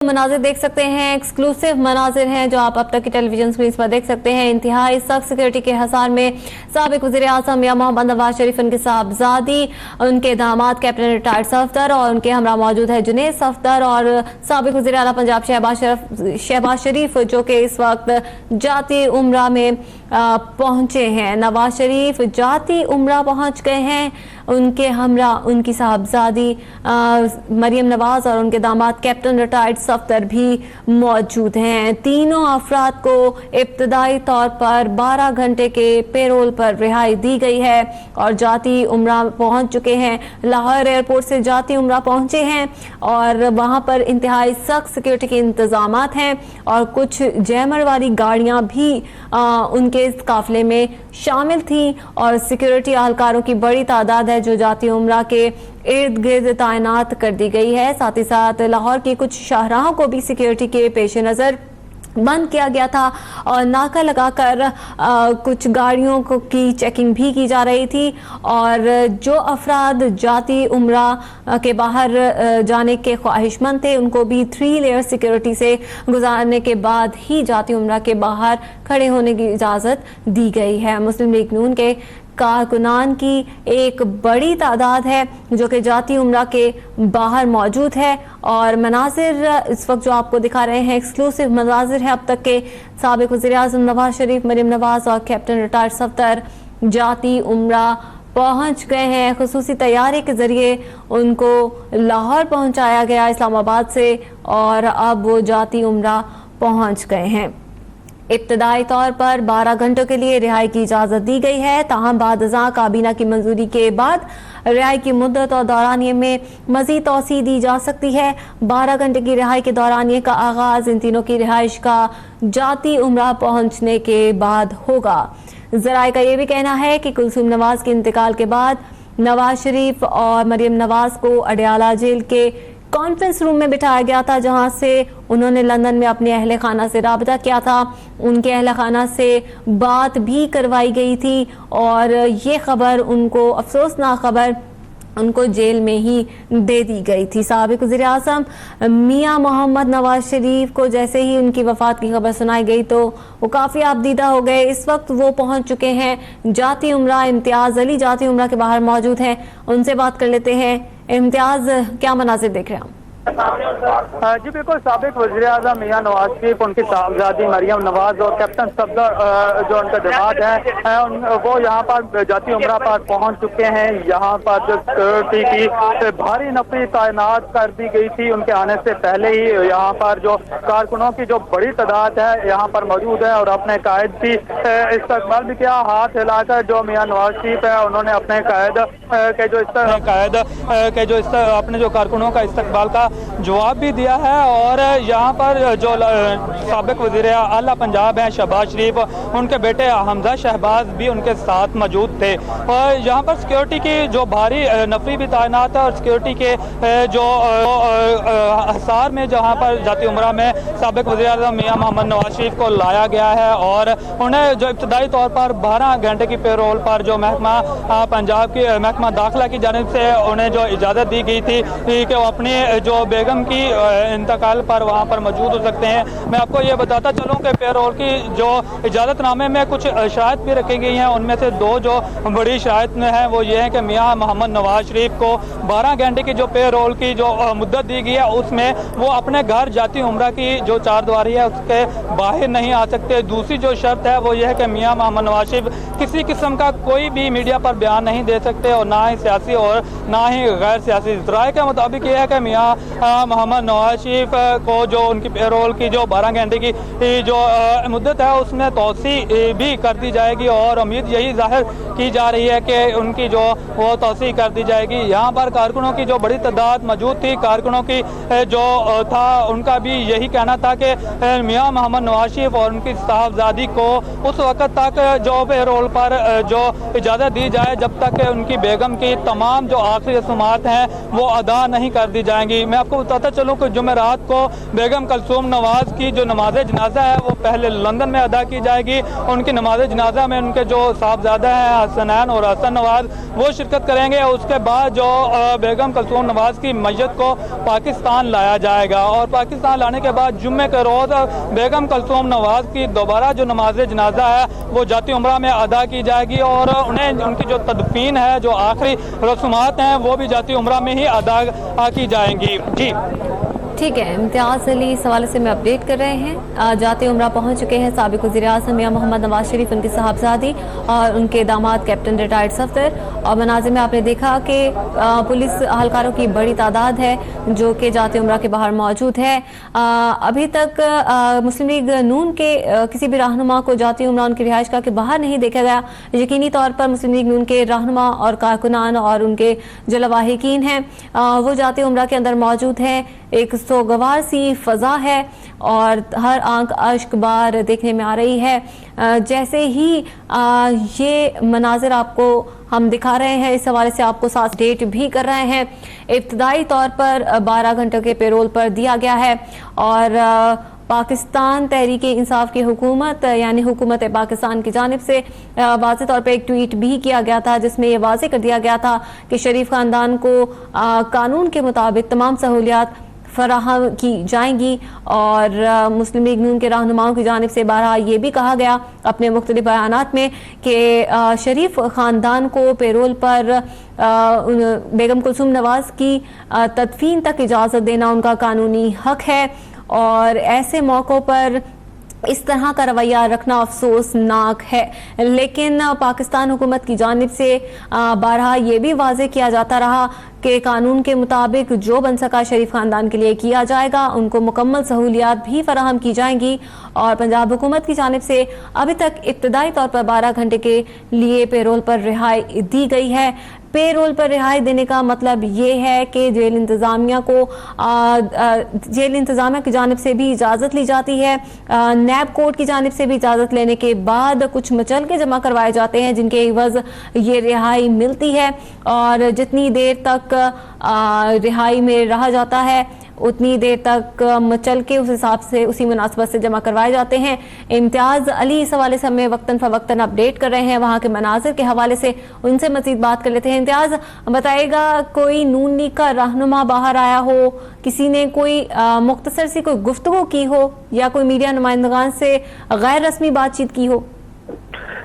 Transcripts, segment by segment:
मनाजिर देख सकते हैं, एक्सक्लूसिव मनाजिर हैं जो आप अब तक की टेलीविजन स्क्रीन पर देख सकते हैं। इंतहाई सख्त सिक्योरिटी के हिसार में साबिक वज़ीर आज़म मियां मोहम्मद नवाज शरीफ, उनके साहबजादी, उनके दामाद कैप्टन रिटायर्ड सफदर और उनके हमरा मौजूद है जुनेद सफदर और साबिक वज़ीर आला पंजाब शहबाज शरीफ जो कि इस वक्त जाती उम्रा में पहुंचे हैं। नवाज शरीफ जाती उम्रा पहुंच गए हैं। उनके हमरा उनकी साहबजादी मरियम नवाज और उनके दामाद कैप्टन रिटायर्ड सफदर भी मौजूद हैं। तीनों अफराद को इब्तदाई तौर पर 12 घंटे के पेरोल पर रिहाई दी गई है और जाती उम्रा पहुंच चुके हैं। लाहौर एयरपोर्ट से जाती उम्रा पहुंचे हैं और वहां पर इंतहाई सख्त सिक्योरिटी के इंतजामात हैं और कुछ जैमर वाली गाड़ियां भी उनके इस काफिले में शामिल थी और सिक्योरिटी एहलकारों की बड़ी तादाद है जो जाती उम्रा के इर्द गिर्द तैनात कर दी गई है। साथ ही साथ लाहौर की कुछ शाहराहों को भी सिक्योरिटी के पेश नज़र बंद किया गया था और नाका लगाकर कुछ गाड़ियों की चेकिंग भी की जा रही थी और जो अफराद जाती उम्रा के बाहर जाने के ख्वाहिशमंद थे उनको भी 3 लेयर सिक्योरिटी से गुजारने के बाद ही जाती उम्रा के बाहर खड़े होने की इजाज़त दी गई है। मुस्लिम लीग नून के कारकुनान की एक बड़ी तादाद है जो कि जाती उम्रा के बाहर मौजूद है और मनाजिर इस वक्त जो आपको दिखा रहे हैं एक्सक्लूसिव मनाजिर है अब तक के। साबिक वज़ीर आज़म नवाज शरीफ, मरियम नवाज और कैप्टन रिटायर्ड सफदर जाती उम्रा पहुंच गए हैं। खुसूसी तैयारी के जरिए उनको लाहौर पहुंचाया गया इस्लामाबाद से और अब वो जाती उम्रा पहुंच गए हैं। इब्तदाई तौर पर 12 घंटों के लिए रिहाई की इजाज़त दी गई है, ताहम बाद अज़ां काबीना की मंजूरी के बाद रिहाई की मुद्दत और दौरानिये में मज़ीद तौसी दी जा सकती है। 12 घंटे की रिहाई के दौरानिये का आगाज़ इन तीनों की रिहाइश का जाती उम्रा पहुंचने के बाद होगा। ज़राए का यह भी कहना है कि कुलसूम नवाज के इंतकाल के बाद नवाज शरीफ और मरियम नवाज को अडयाला जेल के कॉन्फ्रेंस रूम में बिठाया गया था जहां से उन्होंने लंदन में अपने अहले खाना से राबता किया था। उनके अहले खाना से बात भी करवाई गई थी और ये खबर उनको, अफसोसनाक खबर उनको जेल में ही दे दी गई थी। साबिक वज़ीर आज़म मियां मोहम्मद नवाज शरीफ को जैसे ही उनकी वफ़ात की खबर सुनाई गई तो वो काफ़ी आपदीदा हो गए। इस वक्त वो पहुंच चुके हैं जाती उम्रा। इम्तियाज़ अली जाती उम्रा के बाहर मौजूद हैं, उनसे बात कर लेते हैं। इम्तियाज़, क्या मनाज़िर देख रहे हैं? जी बिल्कुल, साबिक वज़ीर आज़म मियां नवाज शरीफ, उनकी साहबजादी मरियम नवाज और कैप्टन सफदर जो उनका दामाद है वो यहाँ पर जाती उम्रा पर पहुँच चुके हैं। यहाँ पर जो सिक्योरिटी की भारी नफरी तैनात कर दी गई थी उनके आने से पहले ही यहाँ पर जो कारकुनों की जो बड़ी तादाद है यहाँ पर मौजूद है और अपने कायद की इस्तकबाल भी किया। हाथ हिलाकर जो मियां नवाज शरीफ है उन्होंने अपने कायद के जो अपने जो कारकुनों का इस्तकबाल का जवाब भी दिया है और यहाँ पर जो साबिक वज़ीर आला पंजाब हैं शहबाज शरीफ, उनके बेटे हमजा शहबाज भी उनके साथ मौजूद थे और यहाँ पर सिक्योरिटी की जो भारी नफरी भी तैनात है और सिक्योरिटी के जो हिसार में जहाँ पर जाती उम्रा में साबिक वज़ीर आज़म मियां मोहम्मद नवाज शरीफ को लाया गया है और उन्हें जो इब्तदाई तौर पर 12 घंटे की पेरोल पर जो महकमा पंजाब की महकमा दाखिला की जानिब से उन्हें जो इजाज़त दी गई थी कि वो अपने जो बेगम की इंतकाल पर वहाँ पर मौजूद हो सकते हैं। मैं आपको ये बताता चलूँ कि पेरोल की जो इजाज़तनामे में कुछ शराइत भी रखी गई हैं, उनमें से 2 जो बड़ी शराइत में है वो ये है कि मियां मोहम्मद नवाज शरीफ को 12 घंटे की जो पेरोल की जो मुद्दत दी गई है उसमें वो अपने घर जाती उम्रा की जो चारदीवारी है उसके बाहर नहीं आ सकते। दूसरी जो शर्त है वो ये है कि मियां मोहम्मद नवाज शरीफ किसी किस्म का कोई भी मीडिया पर बयान नहीं दे सकते और ना ही सियासी और ना ही गैर सियासी। राय के मुताबिक ये है कि मियां मोहम्मद नवाज शरीफ को जो उनकी पेरोल की जो 12 घंटे की जो मुद्दत है उसमें तोसी भी कर दी जाएगी और उम्मीद यही जाहिर की जा रही है कि उनकी जो वो तोसी कर दी जाएगी। यहाँ पर कारकुनों की जो बड़ी तादाद मौजूद थी, कारकुनों की जो था उनका भी यही कहना था कि मियां मोहम्मद नवाज शरीफ और उनकी साहबजादी को उस वक्त तक जो पेरोल पर जो इजाज़त दी जाए जब तक उनकी बेगम की तमाम जो आखिरी रस्मात हैं वो अदा नहीं कर दी जाएंगी। मैं आपको बताता चलूँ कि जुमेरात को बेगम कुलसूम नवाज की जो नमाज जनाजा है वो पहले लंदन में अदा की जाएगी। उनकी नमाज जनाजा में उनके जो साहबजादा हैं हसनैन और हसन नवाज वो शिरकत करेंगे। उसके बाद जो बेगम कुलसूम नवाज की मैयत को पाकिस्तान लाया जाएगा और पाकिस्तान लाने के बाद जुम्मे के रोज़ बेगम कुलसूम नवाज की दोबारा जो नमाज जनाजा है वो जाती उम्रा में अदा की जाएगी और उन्हें उनकी जो तदफीन है, जो आखिरी रस्मात हैं, वो भी जाती उम्रा में ही अदा की जाएंगी। जी ठीक है, इम्तियाज़ अली इस हवाले से मैं अपडेट कर रहे हैं। जाते उम्रा पहुंच चुके हैं साबिक वज़ीर-ए-आज़म मियां मोहम्मद नवाज शरीफ, उनकी साहबजादी और उनके दामाद कैप्टन रिटायर्ड सफदर। और मनाज़िर में आपने देखा कि पुलिस अहलकारों की बड़ी तादाद है जो कि जाते उम्रा के बाहर मौजूद है। अभी तक मुस्लिम लीग नून के किसी भी रहनुमा को जाती उम्रा उनकी रिहाइशगाह के बाहर नहीं देखा गया। यकीनी तौर पर मुस्लिम लीग नून के रहनुमा और कारकुनान और उनके जो लवाहिकीन हैं वो जाते उम्रा के अंदर मौजूद हैं। एक सोगवार सी फ़ज़ा है और हर आंख अश्क बार देखने में आ रही है। जैसे ही ये मनाजिर आपको हम दिखा रहे हैं, इस हवाले से आपको साथ डेट भी कर रहे हैं। इब्तदाई तौर पर 12 घंटे के पेरोल पर दिया गया है और पाकिस्तान तहरीक इंसाफ की हुकूमत यानी हुकूमत पाकिस्तान की जानिब से वाज़ेह तौर पर एक ट्वीट भी किया गया था जिसमें यह वाज़ेह कर दिया गया था कि शरीफ ख़ानदान को कानून के मुताबिक तमाम सहूलियात फराहम की जाएंगी। और मुस्लिम लीग नून के रहनुमाओं की जानिब से बहरहाल ये भी कहा गया अपने मुख्तलिफ बयानात में कि शरीफ ख़ानदान को पेरोल पर बेगम कुलसूम नवाज की तदफीन तक इजाज़त देना उनका कानूनी हक है और ऐसे मौक़ों पर इस तरह का रवैया रखना अफसोसनाक है। लेकिन पाकिस्तान हुकूमत की जानिब से बारहा ये भी वाज़ेह किया जाता रहा कि कानून के मुताबिक जो बन सका शरीफ ख़ानदान के लिए किया जाएगा, उनको मुकम्मल सहूलियात भी फराहम की जाएंगी। और पंजाब हुकूमत की जानिब से अभी तक इब्तदाई तौर पर 12 घंटे के लिए पेरोल पर रिहाई दी गई है। पेरोल पर रिहाई देने का मतलब ये है कि जेल इंतज़ामिया को जेल इंतज़ामिया की जानिब से भी इजाज़त ली जाती है। नैब कोर्ट की जानिब से भी इजाज़त लेने के बाद कुछ मचल के जमा करवाए जाते हैं जिनके एवज़ ये रिहाई मिलती है और जितनी देर तक रिहाई में रहा जाता है उतनी देर तक मचल के उस हिसाब से उसी मुनासबत से जमा करवाए जाते हैं। इम्तियाज़ अली इस हवाले से हमें वक्तन फ़वक्तन अपडेट कर रहे हैं वहाँ के मनाजिर के हवाले से, उनसे मज़ीद बात कर लेते हैं। इम्तियाज़ बताएगा, कोई नून लीग का रहनुमा बाहर आया हो, किसी ने कोई मुख्तसर सी कोई गुफ्तगू की हो या कोई मीडिया नुमाइंदगान से गैर रस्मी बातचीत की हो?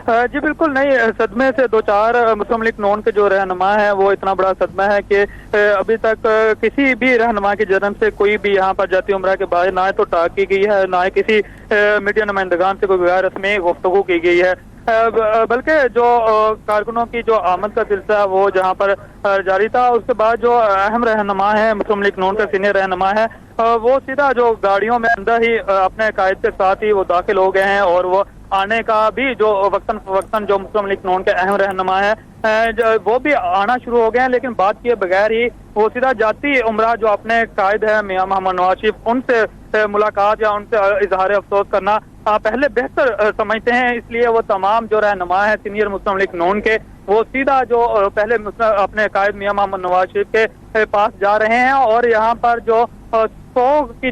जी बिल्कुल नहीं, सदमे से 2-4 मुस्लिम लीग नून के जो रहनुमा है वो इतना बड़ा सदमा है कि अभी तक किसी भी रहनुमा की जन्म से कोई भी यहाँ पर जाती उम्रा के बारे ना तो टाक की गई है, ना किसी मीडिया नुमाइंदगान से कोई गैर रस्मी गुफ्तगू की गई है। बल्कि जो कारकुनों की जो आमद का सिलसिला वो जहाँ पर जारी था, उसके बाद जो अहम रहनुमा है मुस्लिम लीग नून का सीनियर रहनुमा है वो सीधा जो गाड़ियों में अंदर ही अपने कायद के साथ ही वो दाखिल हो गए हैं और वो आने का भी जो वक्तन फवक्तन जो मुस्लिम लीग नून के अहम रहनुमा है वो भी आना शुरू हो गए हैं। लेकिन बात किए बगैर ही वो सीधा जाती उम्रा जो अपने कायद है मियां मोहम्मद नवाज शरीफ, उनसे मुलाकात या उनसे इजहार अफसोस करना पहले बेहतर समझते हैं। इसलिए वो तमाम जो रहनुमा है सीनियर मुस्लिम लीग नून के वो सीधा जो पहले अपने कायद मियां मोहम्मद नवाज शरीफ के पास जा रहे हैं और यहाँ पर जो सौ की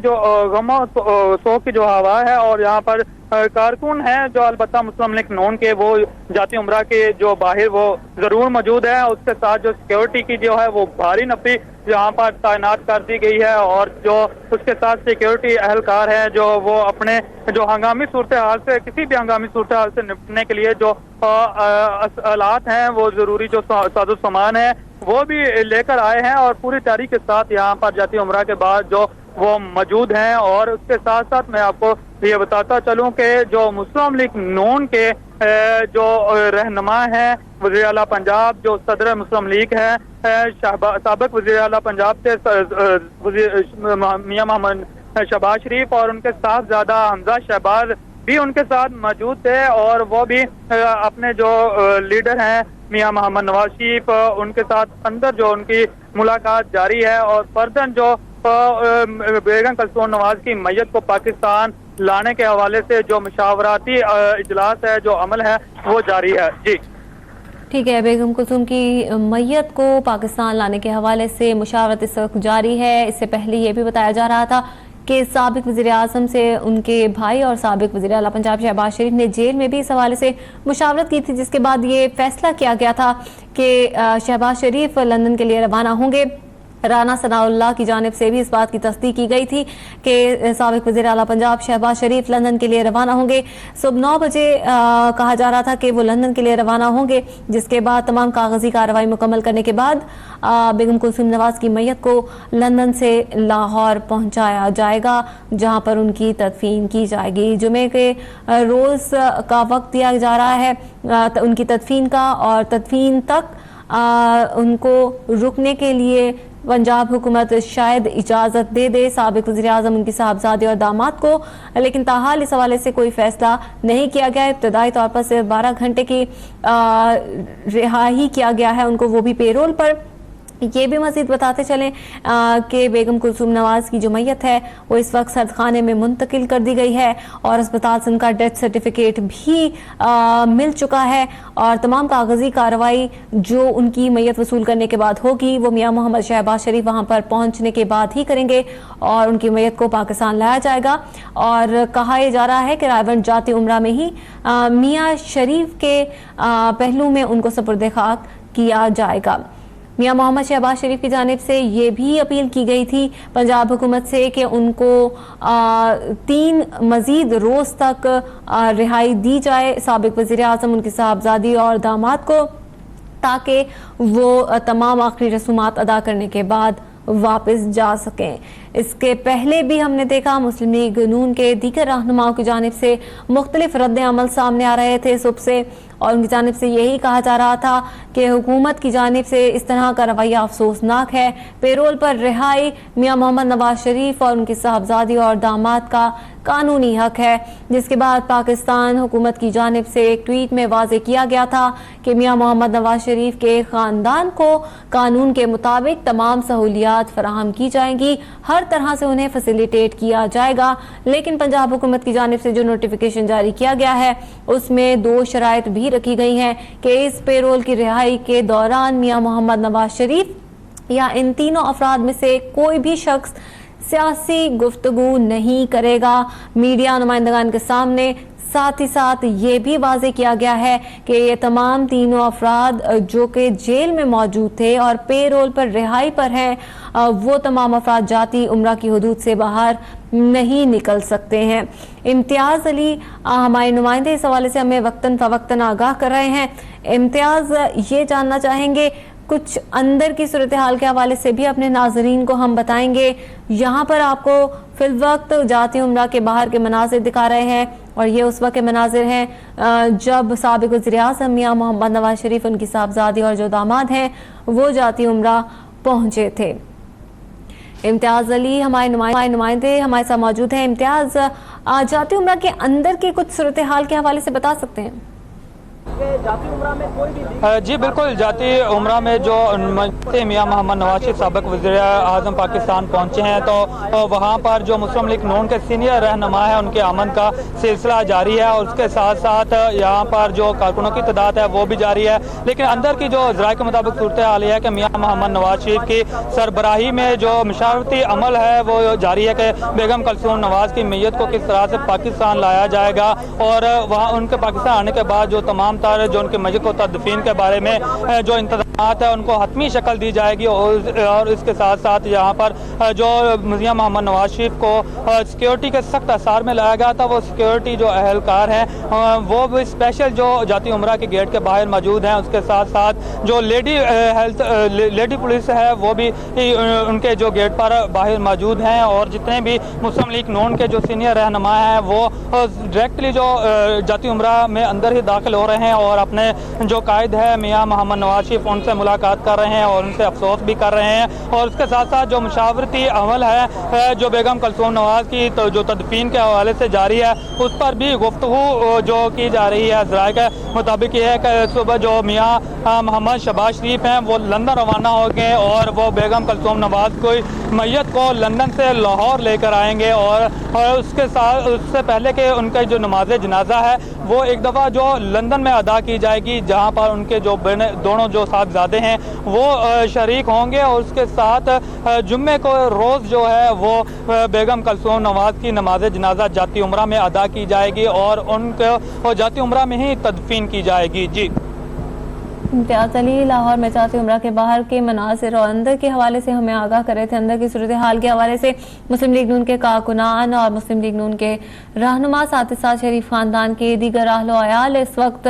जो हवा है और यहाँ पर कारकुन है जो अलबत्ता मुस्लिम लीग नून के वो जाती उम्रा के जो बाहर वो जरूर मौजूद है। उसके साथ जो सिक्योरिटी की जो है वो भारी नफरी यहाँ पर तैनात कर दी गई है और जो उसके साथ सिक्योरिटी एहलकार है जो वो अपने जो हंगामी सूरत हाल से किसी भी हंगामी सूरत हाल से निपटने के लिए जो आलात हैं वो जरूरी जो साजो सामान है वो भी लेकर आए हैं और पूरी तैयारी के साथ यहाँ पर जाती उम्रा के बाद जो वो मौजूद हैं। और उसके साथ साथ मैं आपको ये बताता चलूं कि जो मुस्लिम लीग नून के जो रहनुमा हैं वज़ीर आला पंजाब जो सदर मुस्लिम लीग है साबिक वज़ीर आला पंजाब से मियां मोहम्मद शहबाज शरीफ और उनके साहबजादा हमजा शहबाज भी उनके साथ मौजूद थे और वो भी अपने जो लीडर हैं मियां मोहम्मद नवाज शरीफ उनके साथ अंदर जो उनकी मुलाकात जारी है और फर्दन जो बेगम कुलसूम नवाज की मैयत को पाकिस्तान लाने के हवाले से जो मुशावराती इजलास है जो अमल है वो जारी है। जी ठीक है, बेगम कुलसूम की मैयत को पाकिस्तान लाने के हवाले से मुशावरत इस वक्त जारी है। इससे पहले ये भी बताया जा रहा था कि साबिक वज़ीर आज़म से उनके भाई और साबिक वज़ीर आला पंजाब शहबाज शरीफ ने जेल में भी इस हवाले से मुशावरत की थी, जिसके बाद ये फैसला किया गया था कि शहबाज शरीफ लंदन के लिए रवाना होंगे। राना सनाउल्लाह की जानिब से भी इस बात की तस्दीक की गई थी कि साबिक वज़ीर आला पंजाब शहबाज शरीफ लंदन के लिए रवाना होंगे। सुबह 9 बजे कहा जा रहा था कि वो लंदन के लिए रवाना होंगे, जिसके बाद तमाम कागजी कार्रवाई मुकम्मल करने के बाद बेगम कुलसूम नवाज की मैयत को लंदन से लाहौर पहुंचाया जाएगा, जहां पर उनकी तदफीन की जाएगी। जुमे के रोज़ का वक्त दिया जा रहा है उनकी तदफीन का, और तदफीन तक उनको रुकने के लिए पंजाब हुकूमत शायद इजाज़त दे दे साबिक वज़ीर आज़म, उनकी साहबजादे और दामाद को, लेकिन ताहाल इस हवाले से कोई फैसला नहीं किया गया। इब्तदाई तौर पर सिर्फ 12 घंटे की रिहाई किया गया है उनको, वो भी पेरोल पर। ये भी मज़ीद बताते चलें कि बेगम कुलसूम नवाज की जो मैयत है वो इस वक्त सर्दखाने में मुंतकिल कर दी गई है, और अस्पताल से उनका डेथ सर्टिफिकेट भी मिल चुका है, और तमाम कागजी कार्रवाई जो उनकी मैयत वसूल करने के बाद होगी वो मियाँ मोहम्मद शहबाज शरीफ वहाँ पर पहुँचने के बाद ही करेंगे, और उनकी मैयत को पाकिस्तान लाया जाएगा। और कहा यह जा रहा है कि रायबंद जाती उम्रा में ही मियाँ शरीफ के पहलू में उनको सुपुर्द खाक किया जाएगा। मियाँ मोहम्मद शहबाज शरीफ की जानिब से ये भी अपील की गई थी पंजाब हुकूमत से कि उनको 3 मज़ीद रोज़ तक रिहाई दी जाए साबिक वज़ीर आज़म, उनकी साहबजादी और दामाद को, ताकि वो तमाम आखिरी रसूमात अदा करने के बाद वापस जा सकें। इसके पहले भी हमने देखा मुस्लिम लीग नून के दीगर रहनुमाओं की जानिब से मुख्तलिफ रद्द अमल सामने आ रहे थे सुबह से, और उनकी जानिब से यही कहा जा रहा था कि हुकूमत की जानिब से इस तरह का रवैया अफसोसनाक है। पेरोल पर रिहाई मियाँ मोहम्मद नवाज शरीफ और उनकी साहबजादी और दामाद का कानूनी हक है, जिसके बाद पाकिस्तान हुकूमत की जानिब से एक ट्वीट में वाज़े किया गया था कि मियाँ मोहम्मद नवाज शरीफ के ख़ानदान को कानून के मुताबिक तमाम सहूलियात फराहम की जाएंगी, हर तरह से उन्हें फैसिलिटेट किया जाएगा। लेकिन पंजाब हुकूमत की जानिब से जो नोटिफिकेशन जारी किया गया है उसमें 2 शराइत भी रखी गई हैं कि इस पेरोल की रिहाई के दौरान मियाँ मोहम्मद नवाज शरीफ या इन तीनों अफराद में से कोई भी शख्स सियासी गुफ्तगू नहीं करेगा मीडिया नुमाइंदगान के सामने। साथ ही साथ ये भी वाज़े किया गया है कि ये तमाम तीनों अफराद जो कि जेल में मौजूद थे और पेरोल पर रिहाई पर हैं, वो तमाम अफराद जाती उम्रा की हदूद से बाहर नहीं निकल सकते हैं। इम्तियाज़ अली हमारे नुमाइंदे इस हवाले से हमें वक्तन फ़वक्तन आगाह कर रहे हैं। इम्तियाज़, ये जानना चाहेंगे कुछ अंदर की सूरत हाल के हवाले से भी अपने नाजरीन को हम बताएंगे। यहाँ पर आपको फिल वक्त जाती उम्रा के बाहर के मनाजिर दिखा रहे हैं, और ये उस वक्त के मनाजिर हैं जब साबिक वज़ीर आज़म मियाँ मोहम्मद नवाज शरीफ, उनकी साहबजादी और जो दामाद हैं वो जाती उम्रा पहुँचे थे। इम्तियाज़ अली हमारे नुमाइंदे हमारे साथ मौजूद हैं। इम्तियाज़, जाती उम्रा के अंदर के कुछ सूरत हाल के हवाले से बता सकते हैं? जाती उम्रा में कोई भी जी बिल्कुल, जाती उम्रा में जो मियाँ मोहम्मद नवाज शरीफ साबिक वज़ीर आज़म पाकिस्तान पहुँचे हैं, तो वहाँ पर जो मुस्लिम लीग नून के सीनियर रहनुमा है उनके आमद का सिलसिला जारी है, और उसके साथ साथ यहाँ पर जो कारकुनों की तादाद है वो भी जारी है। लेकिन अंदर की जो ज़राए के मुताबिक सूरत हाल है कि मियाँ मोहम्मद नवाज शरीफ की सरबराही में जो मशावरती अमल है वो जारी है कि बेगम कुलसूम नवाज की मैयत को किस तरह से पाकिस्तान लाया जाएगा, और वहाँ उनके पाकिस्तान आने के बाद जो तमाम जो उनके मैयत को तदफीन के बारे में जो इंतज़ामात है उनको हतमी शक्ल दी जाएगी, और इसके साथ साथ यहाँ पर जो मियाँ मोहम्मद नवाज शरीफ को सिक्योरिटी के सख्त असार में लाया गया था, वो सिक्योरिटी जो अहलकार हैं वो भी स्पेशल जो जाती उम्रा के गेट के बाहर मौजूद हैं। उसके साथ साथ जो लेडी पुलिस है वो भी उनके जो गेट पर बाहर मौजूद हैं, और जितने भी मुस्लिम लीग नून के जो सीनियर रहनुमा हैं वो डायरेक्टली जो जाती उम्रा में अंदर ही दाखिल हो रहे हैं, और अपने जो कायद है मियाँ मोहम्मद नवाज शरीफ उनसे मुलाकात कर रहे हैं और उनसे अफसोस भी कर रहे हैं। और उसके साथ साथ जो मुशावरती अमल है जो बेगम कुलसूम नवाज की जो तदफीन के हवाले से जारी है उस पर भी गुफ्तगू जो की जा रही है। ज़राए के मुताबिक ये है कि सुबह जो मियाँ मोहम्मद शहबाज शरीफ हैं वो लंदन रवाना हो गए, और वो बेगम कुलसूम नवाज को मैयत को लंदन से लाहौर लेकर आएंगे, और उसके साथ उससे पहले कि उनका जो नमाज जनाजा है वो एक दफ़ा जो लंदन में अदा की जाएगी, जहाँ पर उनके जो दोनों जो साहबजादे हैं वो शरीक होंगे। और उसके साथ जुम्मे को रोज़ जो है वो बेगम कलसूम नवाज़ की नमाज जनाजा जाती उम्रा में अदा की जाएगी और उनको जाती उम्रा में ही तदफीन की जाएगी। जी इम्तियाज़ अली लाहौर में जाती उम्रा के बाहर के मनासिर और अंदर के हवाले से हमें आगाह कर रहे थे। अंदर की सूरत हाल के हवाले से मुस्लिम लीग नून के कारकुनान और मुस्लिम लीग नून के रहनुमा, साथ ही साथ शरीफ खानदान के दीगर अहलो अयाल इस वक्त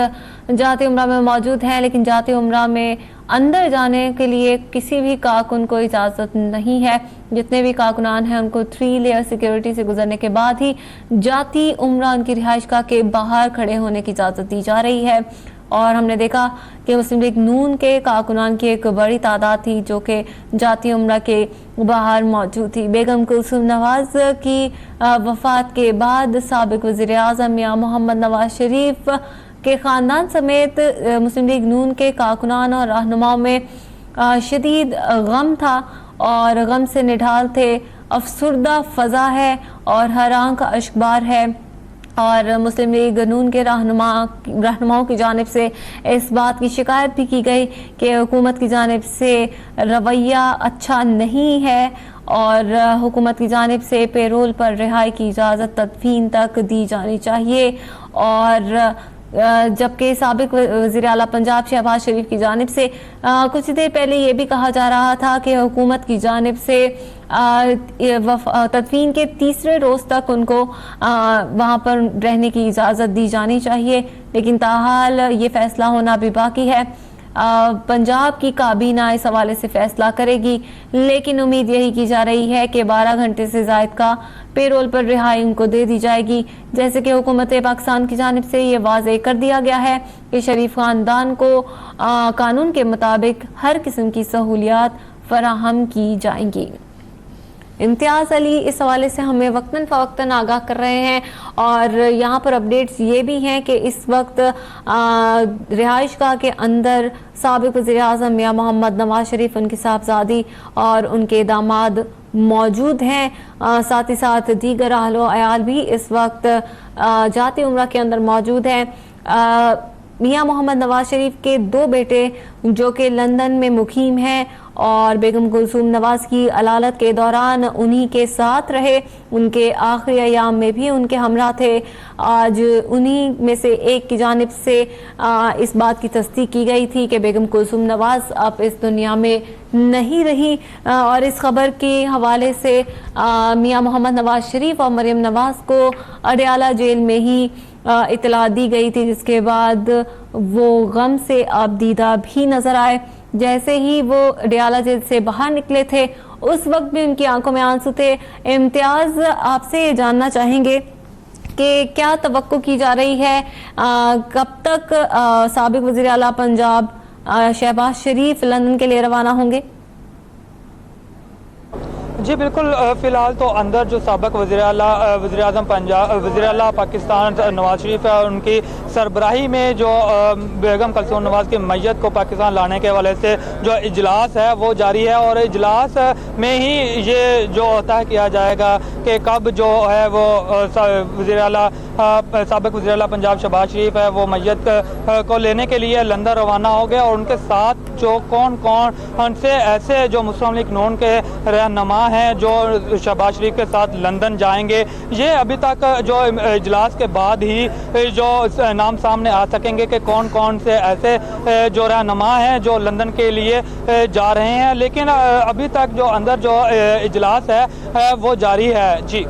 जाती उम्रा में मौजूद हैं, लेकिन जाती उम्रा में अंदर जाने के लिए किसी भी कारकुन को इजाज़त नहीं है। जितने भी कारकुनान हैं उनको 3 लेयर सिक्योरिटी से गुजरने के बाद ही जाती उम्रा उनकी रिहाइशगाह के बाहर खड़े होने की इजाज़त दी जा रही है। और हमने देखा कि मुस्लिम लीग नून के कारकुनान की एक बड़ी तादाद थी जो कि जाती उम्रा के बाहर मौजूद थी। बेगम कुलसूम नवाज़ की वफ़ात के बाद साबिक़ वज़ीर आज़म मियां मोहम्मद नवाज शरीफ के ख़ानदान समेत मुस्लिम लीग नून के कारकुनान और रहनुमाओं में शदीद गम था और गम से निढाल थे। अफसुर्दा फ़ज़ा है और हर आंख अश्कबार है। और मुस्लिम लीग नून के रहनुमाओं की जानिब से इस बात की शिकायत भी की गई कि हुकूमत की जानिब से रवैया अच्छा नहीं है और हुकूमत की जानिब से पेरोल पर रिहाई की इजाज़त तदफीन तक दी जानी चाहिए। और जबकि साबिक़ वज़ीर आला पंजाब शहबाज शरीफ की जानिब से कुछ देर पहले ये भी कहा जा रहा था कि हुकूमत की जानिब से तदफीन के तीसरे रोज़ तक उनको वहाँ पर रहने की इजाज़त दी जानी चाहिए, लेकिन ताहाल ये फ़ैसला होना भी बाकी है। पंजाब की काबीना इस हवाले से फ़ैसला करेगी, लेकिन उम्मीद यही की जा रही है कि 12 घंटे से ज़ायद का पेरोल पर रिहाई उनको दे दी जाएगी। जैसे कि हुकूमत पाकिस्तान की जानिब से ये वाज़ेह कर दिया गया है कि शरीफ ख़ानदान को कानून के मुताबिक हर किस्म की सहूलियात फराहम की जाएंगी। इम्तियाज़ अली इस हवाले से हमें वक्तन फ़वक्तन आगाह कर रहे हैं और यहाँ पर अपडेट्स ये भी हैं कि इस वक्त रिहाइशगाह के अंदर साबिक़ वज़ीर आज़म मियां मोहम्मद नवाज शरीफ, उनकी साहबजादी और उनके दामाद मौजूद हैं। साथ ही साथ दीगर अहलो अयाल भी इस वक्त जाती उम्रा के अंदर मौजूद हैं। मियां मोहम्मद नवाज शरीफ के 2 बेटे जो कि लंदन में मुकीम हैं और बेगम कुलसूम नवाज़ की अलालत के दौरान उन्हीं के साथ रहे, उनके आखिरी अयाम में भी उनके हमरा थे। आज उन्हीं में से एक की जानिब से इस बात की तस्दीक की गई थी कि बेगम कुलसूम नवाज़ अब इस दुनिया में नहीं रही और इस खबर के हवाले से मियां मोहम्मद नवाज शरीफ और मरियम नवाज़ को अडयाला जेल में ही इतला दी गई थी, जिसके बाद वो गम से आबदीदा भी नजर आए। जैसे ही वो अडयाला जेल से बाहर निकले थे उस वक्त भी उनकी आंखों में आंसू थे। इम्तियाज़, आपसे ये जानना चाहेंगे कि क्या तवक्को की जा रही है, कब तक साबिक़ वज़ीर आला पंजाब शहबाज शरीफ लंदन के लिए रवाना होंगे? जी बिल्कुल, फ़िलहाल तो अंदर जो साबिक़ वज़ीर आज़म पंजाब वज़ीर आला पाकिस्तान नवाज शरीफ है, उनकी सरबराही में जो बेगम कलसूम नवाज़ की मैयत को पाकिस्तान लाने के हवाले से जो इजलास है वो जारी है और इजलास में ही ये जो तय किया जाएगा कि कब जो है वो साबिक़ वज़ीर आला पंजाब शहबाज शरीफ है वो मैयत को लेने के लिए लंदन रवाना हो गए और उनके साथ जो कौन से ऐसे जो मुस्लिम लीग नून के रहनुमा हैं जो शहबाज शरीफ के साथ लंदन जाएंगे, ये अभी तक जो इजलास के बाद ही जो नाम सामने आ सकेंगे कि कौन से ऐसे जो रहनुमा हैं जो लंदन के लिए जा रहे हैं। लेकिन अभी तक जो अंदर जो इजलास है वो जारी है। जी